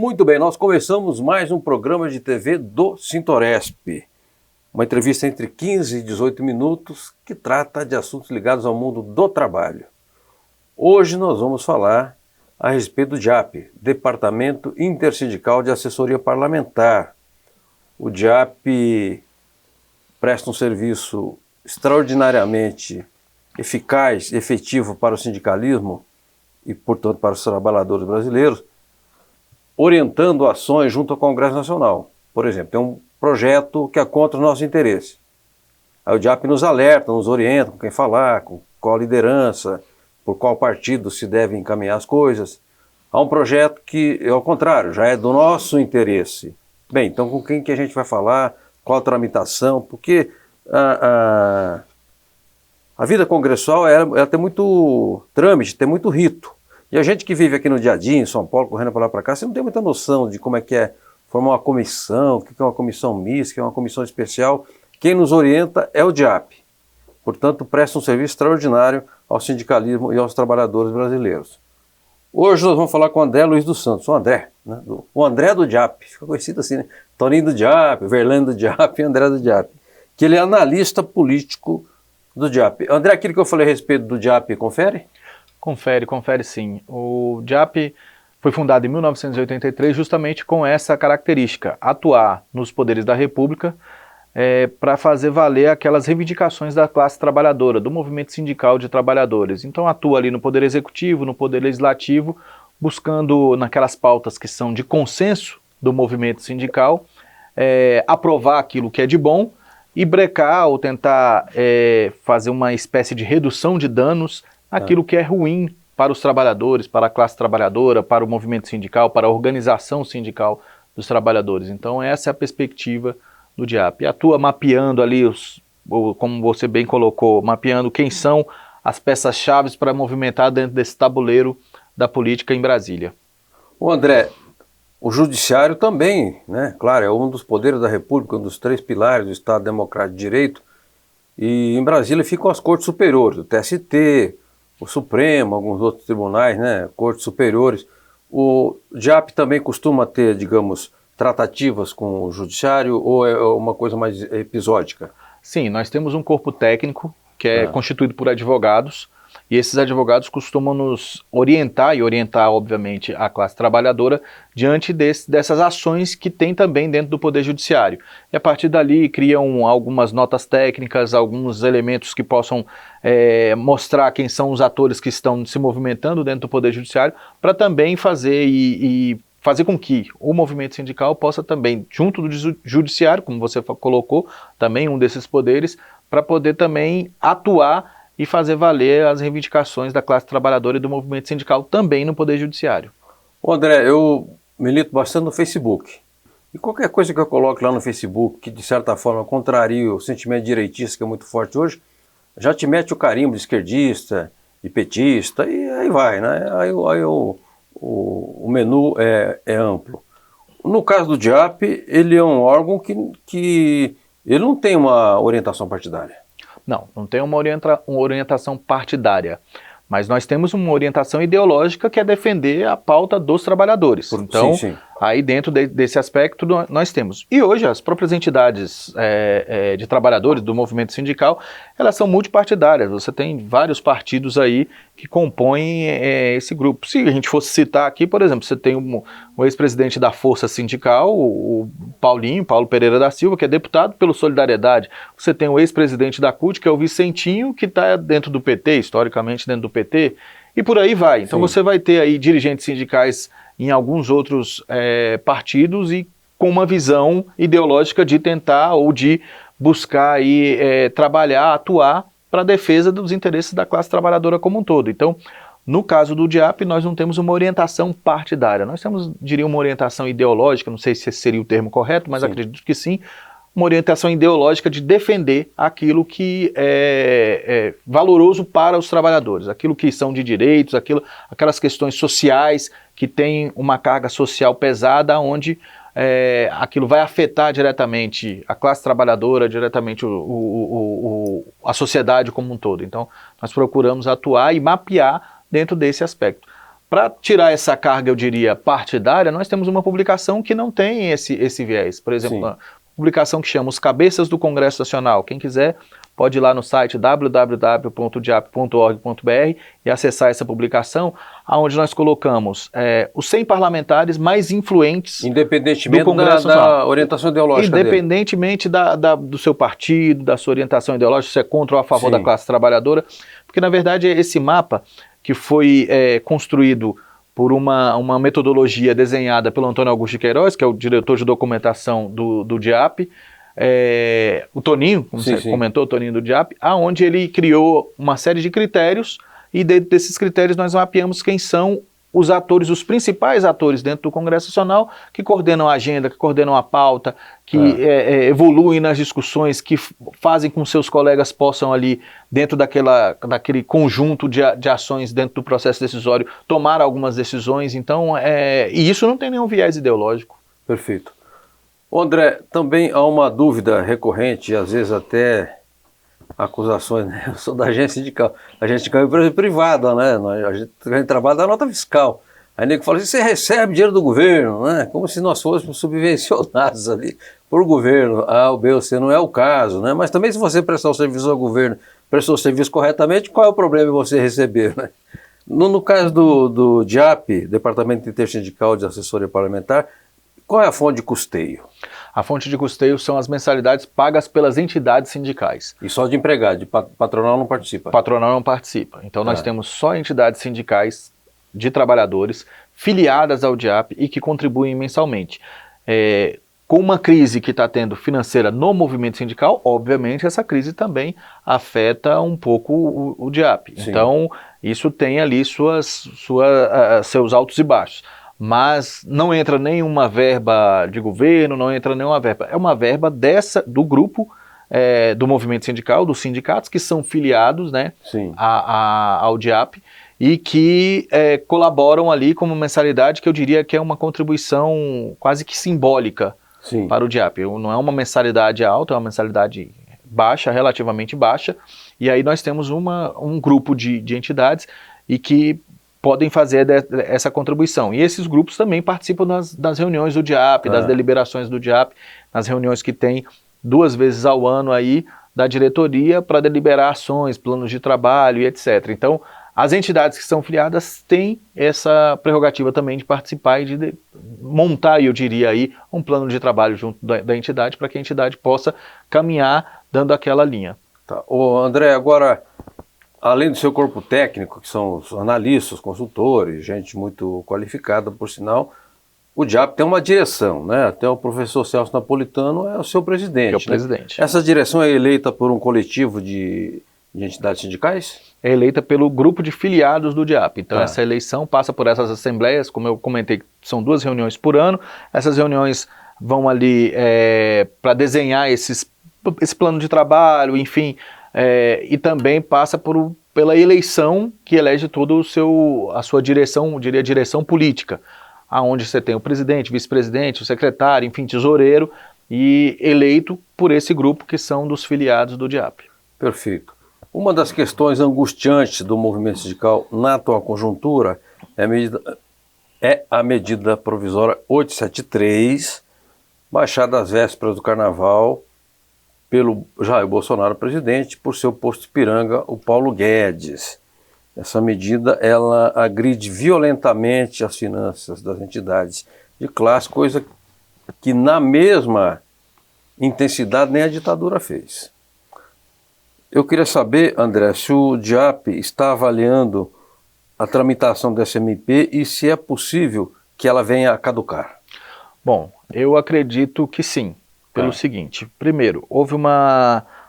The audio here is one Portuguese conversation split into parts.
Muito bem, nós começamos mais um programa de TV do Sintoresp. Uma entrevista entre 15 e 18 minutos que trata de assuntos ligados ao mundo do trabalho. Hoje nós vamos falar a respeito do DIAP, Departamento Intersindical de Assessoria Parlamentar. O DIAP presta um serviço extraordinariamente eficaz, efetivo para o sindicalismo e, portanto, para os trabalhadores brasileiros, orientando ações junto ao Congresso Nacional. Por exemplo, tem um projeto que é contra o nosso interesse. Aí o DIAP nos alerta, nos orienta com quem falar, com qual liderança, por qual partido se devem encaminhar as coisas. Há um projeto que, ao contrário, já é do nosso interesse. Bem, então com quem que a gente vai falar, qual a tramitação, porque a vida congressual ela tem muito trâmite, tem muito rito. E a gente que vive aqui no dia a dia, em São Paulo, correndo para lá para cá, você não tem muita noção de como é formar uma comissão, o que é uma comissão mista, o que é uma comissão especial. Quem nos orienta é o DIAP. Portanto, presta um serviço extraordinário ao sindicalismo e aos trabalhadores brasileiros. Hoje nós vamos falar com o André Luiz dos Santos, o André, né? O André do DIAP, fica conhecido assim, né? Toninho do DIAP, Verlano do DIAP e André do DIAP, que ele é analista político do DIAP. André, aquilo que eu falei a respeito do DIAP, confere? Confere sim. O DIAP foi fundado em 1983 justamente com essa característica, atuar nos poderes da República para fazer valer aquelas reivindicações da classe trabalhadora, do movimento sindical de trabalhadores. Então atua ali no Poder Executivo, no Poder Legislativo, buscando naquelas pautas que são de consenso do movimento sindical, aprovar aquilo que é de bom e brecar ou tentar fazer uma espécie de redução de danos aquilo que é ruim para os trabalhadores, para a classe trabalhadora, para o movimento sindical, para a organização sindical dos trabalhadores. Então essa é a perspectiva do DIAP. Atua mapeando ali, como você bem colocou, mapeando quem são as peças-chave para movimentar dentro desse tabuleiro da política em Brasília. O André, o judiciário também, né? Claro, é um dos poderes da República, um dos 3 pilares do Estado Democrático de Direito. E em Brasília ficam as cortes superiores, o TST, o Supremo, alguns outros tribunais, né, cortes superiores. O DIAP também costuma ter, digamos, tratativas com o judiciário ou é uma coisa mais episódica? Sim, nós temos um corpo técnico que é constituído por advogados e esses advogados costumam nos orientar e orientar, obviamente, a classe trabalhadora diante dessas ações que tem também dentro do Poder Judiciário. E a partir dali criam algumas notas técnicas, alguns elementos que possam mostrar quem são os atores que estão se movimentando dentro do Poder Judiciário para também fazer fazer com que o movimento sindical possa também, junto do judiciário, como você colocou, também um desses poderes, para poder também atuar e fazer valer as reivindicações da classe trabalhadora e do movimento sindical também no Poder Judiciário. Ô André, eu milito bastante no Facebook. E qualquer coisa que eu coloque lá no Facebook, que de certa forma contraria o sentimento direitista que é muito forte hoje, já te mete o carimbo de esquerdista, de petista, e aí vai, né? Aí o menu é amplo. No caso do DIAP, ele é um órgão que ele não tem uma orientação partidária. Não tem uma orientação partidária, mas nós temos uma orientação ideológica que é defender a pauta dos trabalhadores. Então, sim. Aí dentro desse aspecto nós temos. E hoje as próprias entidades de trabalhadores do movimento sindical, elas são multipartidárias. Você tem vários partidos aí que compõem esse grupo. Se a gente fosse citar aqui, por exemplo, você tem o ex-presidente da Força Sindical, o Paulo Pereira da Silva, que é deputado pelo Solidariedade. Você tem o ex-presidente da CUT, que é o Vicentinho, que está dentro do PT, historicamente dentro do PT, e por aí vai. Então você vai ter aí dirigentes sindicais em alguns outros partidos e com uma visão ideológica de tentar ou de buscar aí, trabalhar, atuar para a defesa dos interesses da classe trabalhadora como um todo. Então, no caso do DIAP, nós não temos uma orientação partidária, nós temos, diria, uma orientação ideológica, não sei se esse seria o termo correto, mas acredito que sim, uma orientação ideológica de defender aquilo que é valoroso para os trabalhadores, aquilo que são de direitos, aquelas questões sociais que têm uma carga social pesada, onde aquilo vai afetar diretamente a classe trabalhadora, diretamente a sociedade como um todo. Então, nós procuramos atuar e mapear dentro desse aspecto. para tirar essa carga, eu diria, partidária, nós temos uma publicação que não tem esse viés. Por exemplo, uma publicação que chama Os Cabeças do Congresso Nacional. Quem quiser pode ir lá no site www.diap.org.br e acessar essa publicação, onde nós colocamos os 100 parlamentares mais influentes independentemente do Congresso da orientação ideológica independentemente do seu partido, da sua orientação ideológica, se é contra ou a favor da classe trabalhadora, porque na verdade esse mapa que foi construído por uma metodologia desenhada pelo Antônio Augusto de Queiroz, que é o diretor de documentação do DIAP, o Toninho, como você comentou, o Toninho do DIAP, aonde ele criou uma série de critérios, e dentro desses critérios nós mapeamos quem são os atores, os principais atores dentro do Congresso Nacional, que coordenam a agenda, que coordenam a pauta, que evoluem nas discussões, que fazem com que seus colegas possam ali, dentro daquele conjunto de ações dentro do processo decisório, tomar algumas decisões. Então, e isso não tem nenhum viés ideológico. Perfeito. André, também há uma dúvida recorrente, e às vezes até acusações, né? Eu sou da agência sindical. A agência sindical é empresa privada, né? A gente trabalha da nota fiscal. Aí o nego fala assim, você recebe dinheiro do governo, né? Como se nós fôssemos subvencionados ali por governo, A, ou B ou C, não é o caso, né? Mas também se você prestar o serviço ao governo, prestou o serviço corretamente, qual é o problema em você receber, né? No caso do DIAP, Departamento Intersindical de Assessoria Parlamentar, qual é a fonte de custeio? A fonte de custeio são as mensalidades pagas pelas entidades sindicais. E só de empregado, de patronal não participa? Patronal não participa. Então nós temos só entidades sindicais de trabalhadores filiadas ao DIAP e que contribuem mensalmente. Com uma crise que está tendo financeira no movimento sindical, obviamente essa crise também afeta um pouco o DIAP. Sim. Então isso tem ali seus altos e baixos. Mas não entra nenhuma verba de governo, não entra nenhuma verba. É uma verba do grupo do movimento sindical, dos sindicatos que são filiados, né, ao DIAP e que colaboram ali como mensalidade, que eu diria que é uma contribuição quase que simbólica para o DIAP. Não é uma mensalidade alta, é uma mensalidade baixa, relativamente baixa, e aí nós temos um grupo de entidades e que podem fazer essa contribuição. E esses grupos também participam das reuniões do DIAP, das deliberações do DIAP, nas reuniões que tem 2 vezes ao ano aí da diretoria para deliberar ações, planos de trabalho e etc. Então, as entidades que são filiadas têm essa prerrogativa também de participar e de montar, eu diria aí, um plano de trabalho junto da entidade para que a entidade possa caminhar dando aquela linha. Tá. Ô André, agora, além do seu corpo técnico, que são os analistas, consultores, gente muito qualificada, por sinal, o DIAP tem uma direção, né? Até o professor Celso Napolitano é o seu presidente. É o presidente. Essa direção é eleita por um coletivo de entidades sindicais? É eleita pelo grupo de filiados do DIAP. Então essa eleição passa por essas assembleias, como eu comentei, são 2 reuniões por ano. Essas reuniões vão ali para desenhar esse plano de trabalho, enfim, e também passa pela eleição que elege toda a sua direção, eu diria direção política, aonde você tem o presidente, vice-presidente, o secretário, enfim, tesoureiro, e eleito por esse grupo que são dos filiados do DIAP. Perfeito. Uma das questões angustiantes do movimento sindical na atual conjuntura é a medida provisória 873, baixada às vésperas do Carnaval pelo Jair Bolsonaro, presidente, por seu posto Ipiranga, o Paulo Guedes. Essa medida, ela agride violentamente as finanças das entidades de classe, coisa que na mesma intensidade nem a ditadura fez. Eu queria saber, André, se o DIAP está avaliando a tramitação dessa MP e se é possível que ela venha a caducar. Bom, eu acredito que sim, pelo seguinte. Primeiro,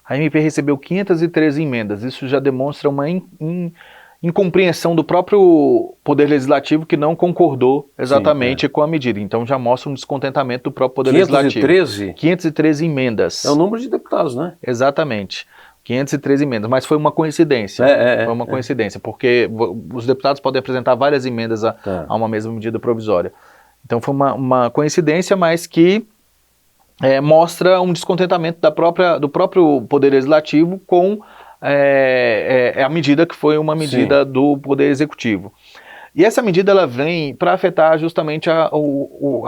a MP recebeu 513 emendas, isso já demonstra uma incompreensão do próprio Poder Legislativo que não concordou exatamente com a medida. Então já mostra um descontentamento do próprio Poder Legislativo. 513 emendas. É o número de deputados, né? Exatamente. 513 emendas, mas foi uma coincidência. Foi uma coincidência, porque os deputados podem apresentar várias emendas a uma mesma medida provisória. Então foi uma coincidência, mas que mostra um descontentamento do próprio Poder Legislativo com a medida que foi uma medida do Poder Executivo. E essa medida ela vem para afetar justamente a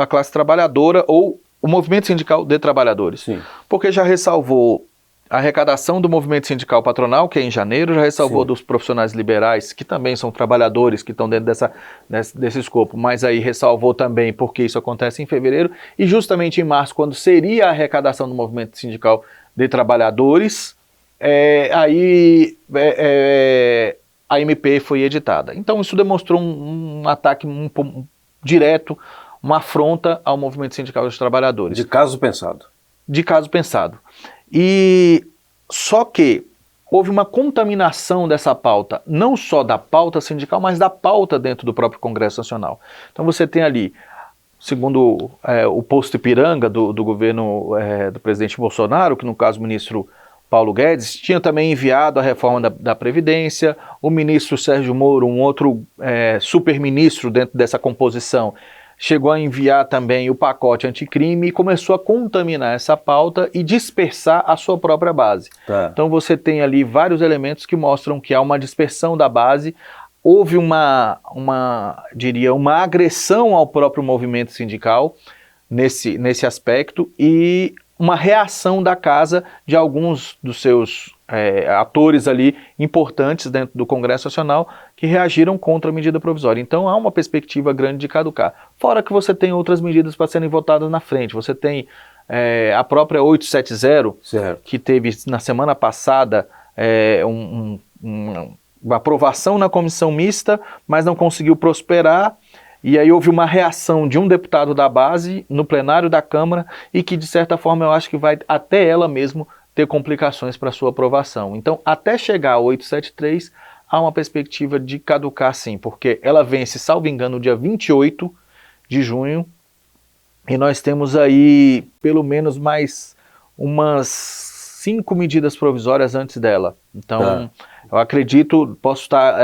classe trabalhadora ou o movimento sindical de trabalhadores. Sim. Porque já ressalvou a arrecadação do movimento sindical patronal, que é em janeiro, já ressalvou Sim. dos profissionais liberais, que também são trabalhadores, que estão dentro desse escopo, mas aí ressalvou também porque isso acontece em fevereiro, e justamente em março, quando seria a arrecadação do movimento sindical de trabalhadores, a MP foi editada. Então isso demonstrou um ataque direto, uma afronta ao movimento sindical dos trabalhadores. De caso pensado. De caso pensado. E só que houve uma contaminação dessa pauta, não só da pauta sindical, mas da pauta dentro do próprio Congresso Nacional. Então você tem ali, segundo o posto Ipiranga do governo do presidente Bolsonaro, que no caso o ministro Paulo Guedes, tinha também enviado a reforma da Previdência, o ministro Sérgio Moro, um outro super-ministro dentro dessa composição, chegou a enviar também o pacote anticrime e começou a contaminar essa pauta e dispersar a sua própria base. Tá. Então você tem ali vários elementos que mostram que há uma dispersão da base, houve uma agressão ao próprio movimento sindical nesse aspecto e uma reação da casa de alguns dos seus atores ali importantes dentro do Congresso Nacional que reagiram contra a medida provisória. Então há uma perspectiva grande de caducar. Fora que você tem outras medidas para serem votadas na frente. Você tem a própria 870, certo. Que teve na semana passada uma aprovação na comissão mista, mas não conseguiu prosperar. E aí houve uma reação de um deputado da base no plenário da Câmara e que, de certa forma, eu acho que vai até ela mesmo ter complicações para sua aprovação. Então, até chegar a 873, há uma perspectiva de caducar sim, porque ela vence, salvo engano, no dia 28 de junho, e nós temos aí pelo menos mais umas 5 medidas provisórias antes dela. Então, eu acredito, posso estar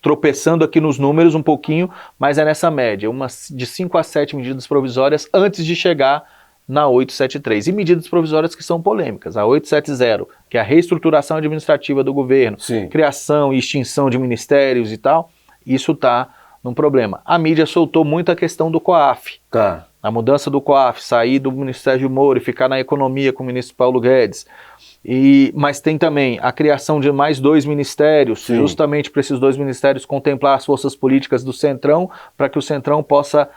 tropeçando aqui nos números um pouquinho, mas é nessa média, de 5 a 7 medidas provisórias antes de chegar na 873. E medidas provisórias que são polêmicas. A 870, que é a reestruturação administrativa do governo, Sim. criação e extinção de ministérios e tal, isso está num problema. A mídia soltou muito a questão do COAF. Tá. A mudança do COAF, sair do Ministério Moro e ficar na economia com o ministro Paulo Guedes. Mas tem também a criação de mais 2 ministérios, Sim. justamente para esses 2 ministérios contemplar as forças políticas do Centrão, para que o Centrão possa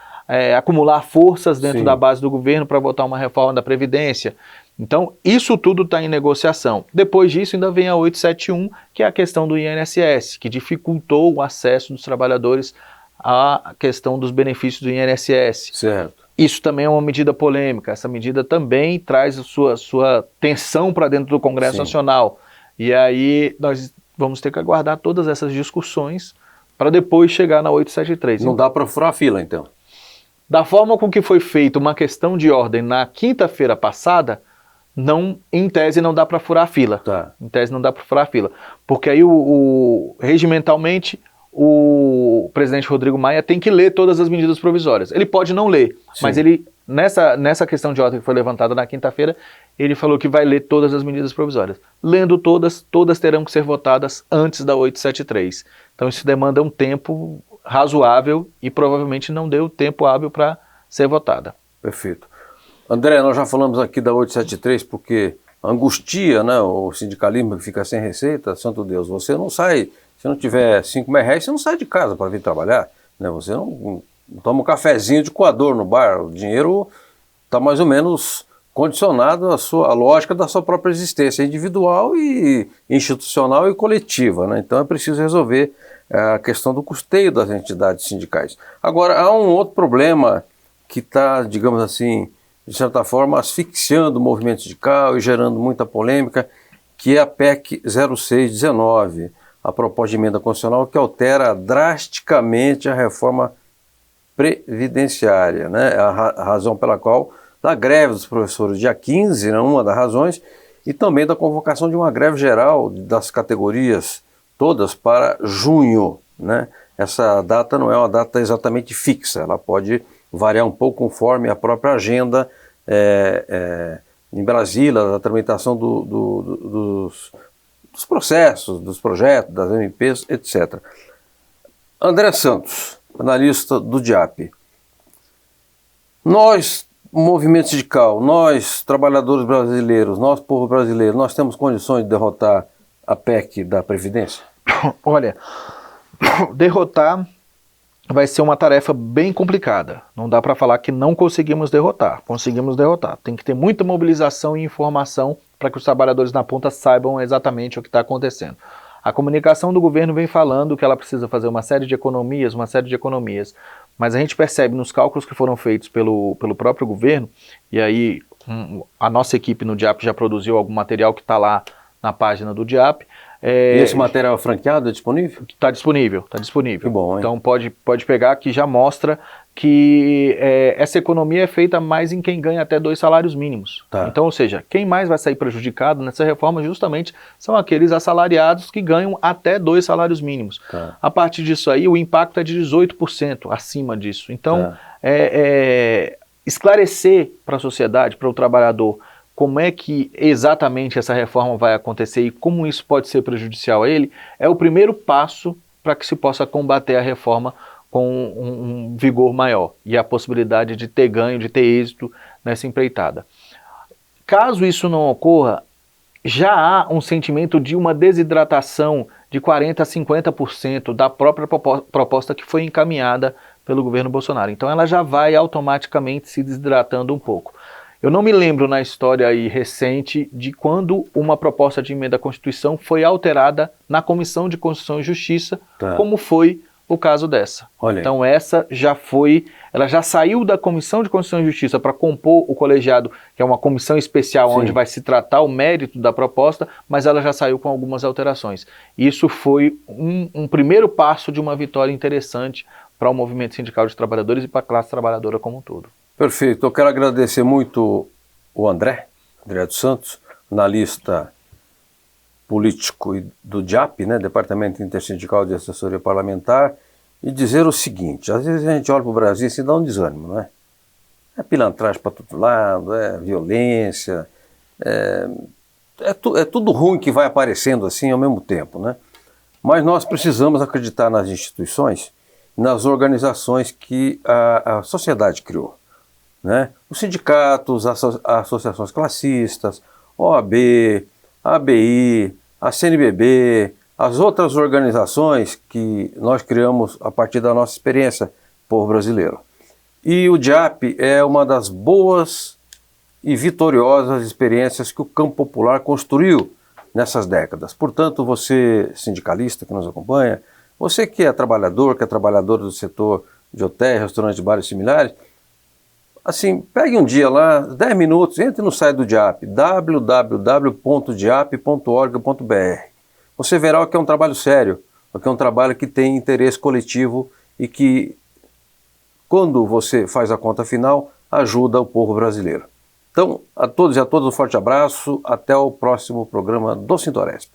acumular forças dentro Sim. da base do governo para votar uma reforma da Previdência. Então, isso tudo está em negociação. Depois disso, ainda vem a 871, que é a questão do INSS, que dificultou o acesso dos trabalhadores à questão dos benefícios do INSS. Certo. Isso também é uma medida polêmica. Essa medida também traz a sua tensão para dentro do Congresso Sim. Nacional. E aí nós vamos ter que aguardar todas essas discussões para depois chegar na 873. Não dá para furar a fila, então? Da forma com que foi feita uma questão de ordem na quinta-feira passada, em tese não dá para furar a fila. Tá. Em tese não dá para furar a fila. Porque aí, regimentalmente, o presidente Rodrigo Maia tem que ler todas as medidas provisórias. Ele pode não ler, Sim. mas ele, nessa questão de ordem que foi levantada na quinta-feira, ele falou que vai ler todas as medidas provisórias. Lendo todas terão que ser votadas antes da 873. Então isso demanda um tempo razoável e provavelmente não deu tempo hábil para ser votada. Perfeito. André, nós já falamos aqui da 873 porque angustia, né, o sindicalismo que fica sem receita, santo Deus, você não sai, se não tiver 5 reais, você não sai de casa para vir trabalhar, né, você não toma um cafezinho de coador no bar, o dinheiro está mais ou menos condicionado à lógica da sua própria existência individual e institucional e coletiva, né? Então é preciso resolver a questão do custeio das entidades sindicais. Agora, há um outro problema que está, digamos assim, de certa forma, asfixiando o movimento sindical e gerando muita polêmica, que é a PEC 0619, a proposta de emenda constitucional que altera drasticamente a reforma previdenciária, né? A razão pela qual da greve dos professores dia 15, né, uma das razões, e também da convocação de uma greve geral das categorias todas para junho, né? Essa data não é uma data exatamente fixa, ela pode variar um pouco conforme a própria agenda em Brasília, da tramitação dos processos, dos projetos, das MPs, etc. André Santos, analista do DIAP. Nós, movimento sindical, nós, trabalhadores brasileiros, nós, povo brasileiro, nós temos condições de derrotar a PEC da Previdência? Olha, derrotar vai ser uma tarefa bem complicada. Não dá para falar que não conseguimos derrotar. Conseguimos derrotar. Tem que ter muita mobilização e informação para que os trabalhadores na ponta saibam exatamente o que está acontecendo. A comunicação do governo vem falando que ela precisa fazer uma série de economias, mas a gente percebe nos cálculos que foram feitos pelo próprio governo, e aí a nossa equipe no DIAP já produziu algum material que está lá na página do DIAP. E esse material franqueado é disponível? Está disponível. Que bom, hein? Então pode pegar que já mostra que essa economia é feita mais em quem ganha até 2 salários mínimos. Tá. Então, ou seja, quem mais vai sair prejudicado nessa reforma justamente são aqueles assalariados que ganham até 2 salários mínimos. Tá. A partir disso aí, o impacto é de 18% acima disso. Então, esclarecer para a sociedade, para o trabalhador, como é que exatamente essa reforma vai acontecer e como isso pode ser prejudicial a ele, é o primeiro passo para que se possa combater a reforma com um vigor maior e a possibilidade de ter ganho, de ter êxito nessa empreitada. Caso isso não ocorra, já há um sentimento de uma desidratação de 40% a 50% da própria proposta que foi encaminhada pelo governo Bolsonaro. Então ela já vai automaticamente se desidratando um pouco. Eu não me lembro na história aí recente de quando uma proposta de emenda à Constituição foi alterada na Comissão de Constituição e Justiça, como foi o caso dessa. Então essa ela já saiu da Comissão de Constituição e Justiça para compor o colegiado, que é uma comissão especial onde vai se tratar o mérito da proposta, mas ela já saiu com algumas alterações. Isso foi um primeiro passo de uma vitória interessante para o movimento sindical de trabalhadores e para a classe trabalhadora como um todo. Perfeito. Eu quero agradecer muito o André dos Santos, analista político do DIAP, né, Departamento Intersindical de Assessoria Parlamentar, e dizer o seguinte: às vezes a gente olha para o Brasil e se dá um desânimo, não é? É pilantragem para todo lado, é violência, é tudo ruim que vai aparecendo assim ao mesmo tempo, né? Mas nós precisamos acreditar nas instituições, nas organizações que a sociedade criou, né? Os sindicatos, as associações classistas, OAB, ABI, a CNBB, as outras organizações que nós criamos a partir da nossa experiência, povo brasileiro. E o DIAP é uma das boas e vitoriosas experiências que o campo popular construiu nessas décadas. Portanto, você sindicalista que nos acompanha, você que é trabalhadora do setor de hotel, restaurante, bares similares, assim, pegue um dia lá, 10 minutos, entre no site do DIAP, www.diap.org.br. Você verá que é um trabalho sério, que é um trabalho que tem interesse coletivo e que, quando você faz a conta final, ajuda o povo brasileiro. Então, a todos e a todas um forte abraço, até o próximo programa do Sintoresp.